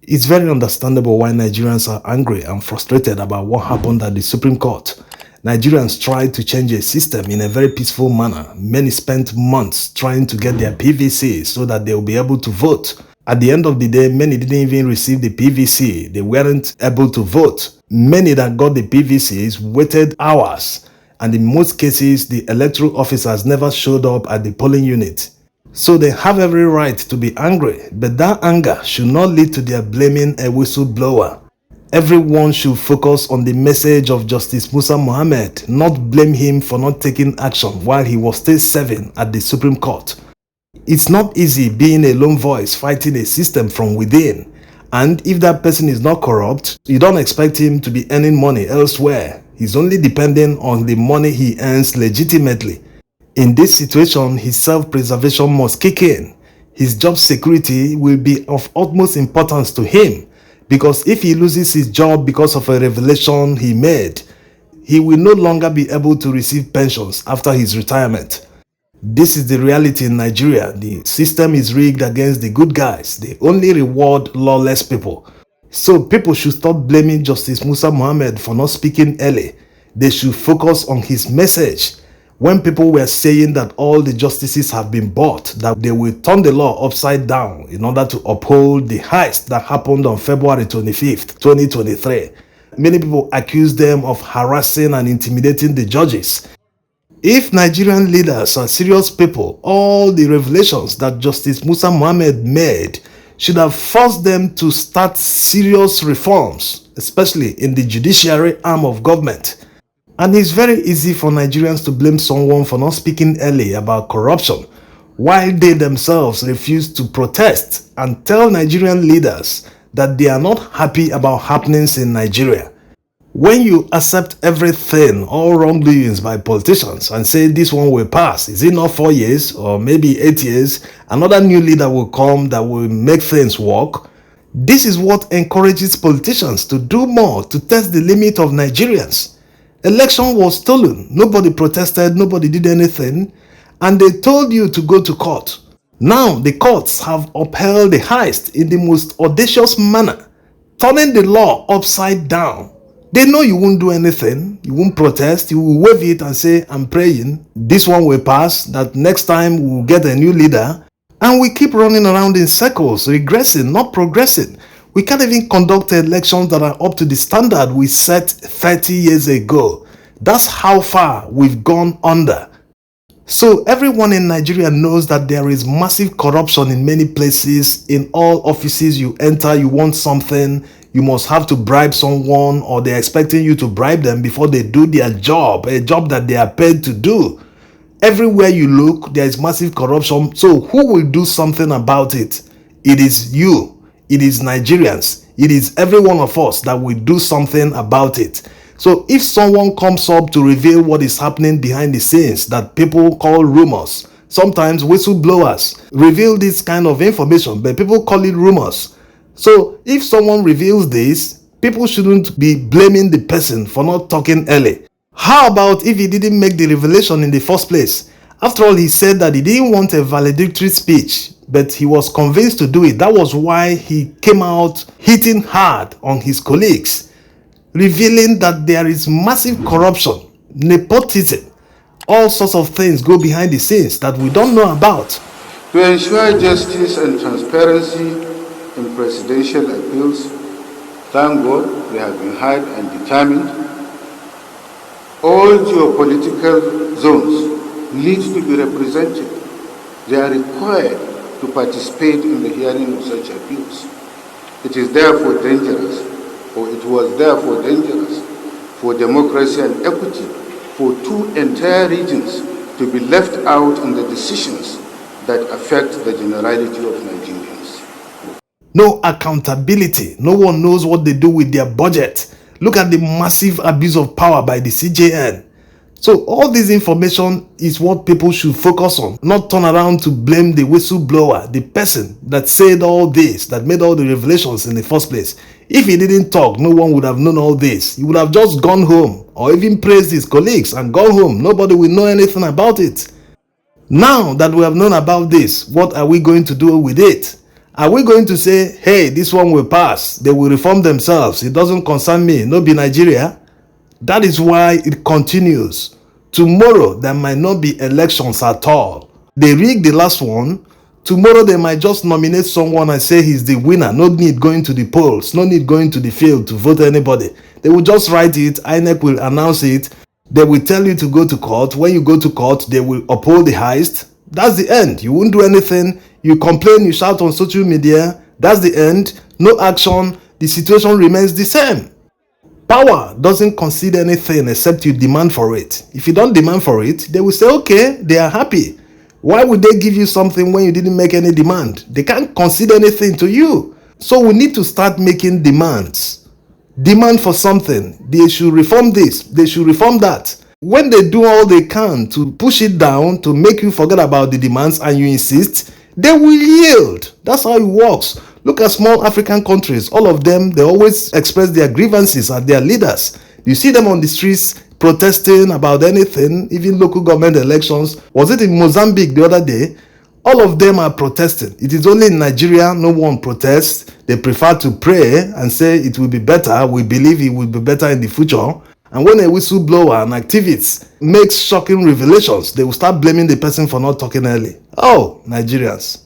It's very understandable why Nigerians are angry and frustrated about what happened at the Supreme Court. Nigerians tried to change a system in a very peaceful manner. Many spent months trying to get their PVC so that they'll be able to vote. At the end of the day, many didn't even receive the PVC. They weren't able to vote. Many that got the PVCs waited hours, and in most cases, the electoral officers never showed up at the polling unit. So they have every right to be angry, but that anger should not lead to their blaming a whistleblower. Everyone should focus on the message of Justice Musa Mohammed, not blame him for not taking action while he was still serving at the Supreme Court. It's not easy being a lone voice fighting a system from within, and if that person is not corrupt, you don't expect him to be earning money elsewhere. He's only depending on the money he earns legitimately. In this situation, his self-preservation must kick in. His job security will be of utmost importance to him, because if he loses his job because of a revelation he made, he will no longer be able to receive pensions after his retirement. This is the reality in Nigeria. The system is rigged against the good guys. They only reward lawless people. So people should stop blaming Justice Musa Mohammed for not speaking early. They should focus on his message. When people were saying that all the justices have been bought, that they will turn the law upside down in order to uphold the heist that happened on February 25th, 2023, many people accused them of harassing and intimidating the judges. If Nigerian leaders are serious people, all the revelations that Justice Musa Mohammed made should have forced them to start serious reforms, especially in the judiciary arm of government. And it's very easy for Nigerians to blame someone for not speaking early about corruption, while they themselves refuse to protest and tell Nigerian leaders that they are not happy about happenings in Nigeria. When you accept everything, all wrongdoings by politicians, and say this one will pass, is it not 4 years or maybe 8 years, another new leader will come that will make things work? This is what encourages politicians to do more to test the limit of Nigerians. Election was stolen, nobody protested, nobody did anything, and they told you to go to court. Now the courts have upheld the heist in the most audacious manner, turning the law upside down. They know you won't do anything, you won't protest, you will wave it and say, I'm praying, this one will pass, that next time we'll get a new leader, and we keep running around in circles, regressing, not progressing. We can't even conduct elections that are up to the standard we set 30 years ago. That's how far we've gone under. So everyone in Nigeria knows that there is massive corruption in many places. In all offices you enter, you want something, you must have to bribe someone, or they're expecting you to bribe them before they do their job, a job that they are paid to do. Everywhere you look, there is massive corruption. So who will do something about it? It is you. It is Nigerians. It is every one of us that will do something about it. So if someone comes up to reveal what is happening behind the scenes that people call rumors, sometimes whistleblowers reveal this kind of information, but people call it rumors. So if someone reveals this, people shouldn't be blaming the person for not talking early. How about if he didn't make the revelation in the first place? After all, he said that he didn't want a valedictory speech, but he was convinced to do it. That was why he came out hitting hard on his colleagues, revealing that there is massive corruption, nepotism, all sorts of things go behind the scenes that we don't know about. To ensure justice and transparency in presidential appeals, thank God we have been hired and determined. All geopolitical zones need to be represented. They are required to participate in the hearing of such appeals. It is therefore dangerous, or it was therefore dangerous, for democracy and equity for two entire regions to be left out in the decisions that affect the generality of Nigerians. No accountability. No one knows what they do with their budget. Look at the massive abuse of power by the CJN. So all this information is what people should focus on, not turn around to blame the whistleblower, the person that said all this, that made all the revelations in the first place. If he didn't talk, no one would have known all this. He would have just gone home or even praised his colleagues and gone home. Nobody will know anything about it. Now that we have known about this, what are we going to do with it? Are we going to say, hey, this one will pass, they will reform themselves, it doesn't concern me, no be Nigeria? That is why it continues. Tomorrow, there might not be elections at all. They rigged the last one. Tomorrow, they might just nominate someone and say he's the winner. No need going to the polls. No need going to the field to vote anybody. They will just write it. INEC will announce it. They will tell you to go to court. When you go to court, they will uphold the heist. That's the end. You won't do anything. You complain, you shout on social media. That's the end. No action. The situation remains the same. Power doesn't consider anything except you demand for it. If you don't demand for it, they will say, okay, they are happy. Why would they give you something when you didn't make any demand? They can't consider anything to you. So we need to start making demands. Demand for something. They should reform this. They should reform that. When they do all they can to push it down, to make you forget about the demands and you insist, they will yield. That's how it works. Look at small African countries. All of them, they always express their grievances at their leaders. You see them on the streets protesting about anything, even local government elections. Was it in Mozambique the other day? All of them are protesting. It is only in Nigeria no one protests. They prefer to pray and say it will be better. We believe it will be better in the future. And when a whistleblower and activist makes shocking revelations, they will start blaming the person for not talking early. Oh, Nigerians.